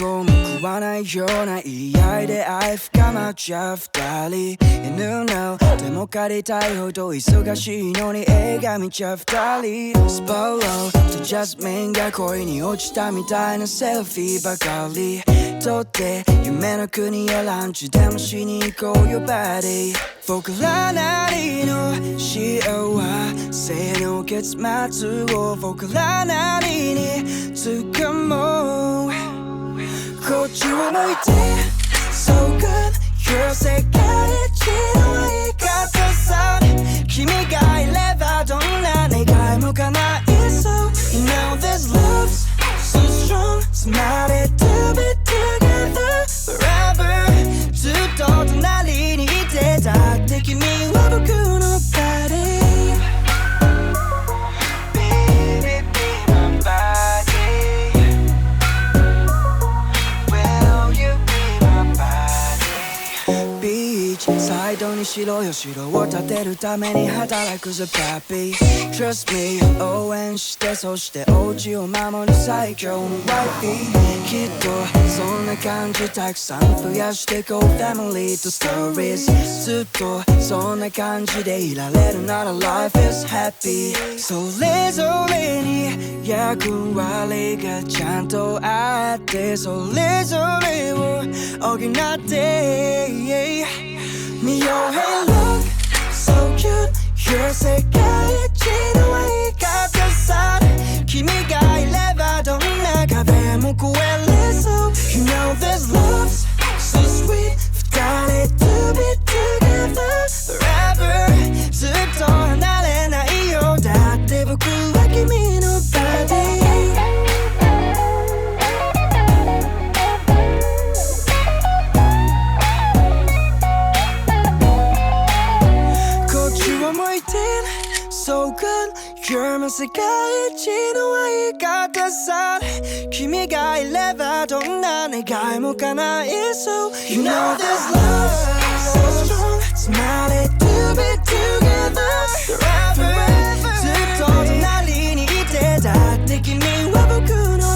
こうも食わないような言い合いで愛深まっちゃう二人犬のでも借りたいほど忙しいのに映画見ちゃう二人スパローとジャスミンが恋に落ちたみたいなセルフィーばかり撮って夢の国へランチでもしに行こうよバディ僕らなりの幸せの結末を僕らなりに掴もうこっちを向いて So good You're 世界一の言い方さ君がいればどんな願いも叶いそう You know this love's so strong Somebody to be together forever ずっと隣にいてだって君は僕のバディサイドにしろよ城を建てるために働くぜパピー Trust me 応援してそしてお家を守る最強のワイフィーきっとそんな感じたくさん増やしてこう Family と Stories ずっとそんな感じでいられるなら Life is happy それぞれに役割がちゃんとあってそれぞれを補って見よう Hey look so cute You're 世界一の言い方さ君がいればどんな壁も越えれそう You know this love's so sweet 二人 to be together forever ずっと離れないよだって僕は君のバディSo good, you're my 世界一の言い方さ君がいればどんな願いも叶いそう You know this love so strong Somebody to be together forever ずっと隣にいてだって君は僕の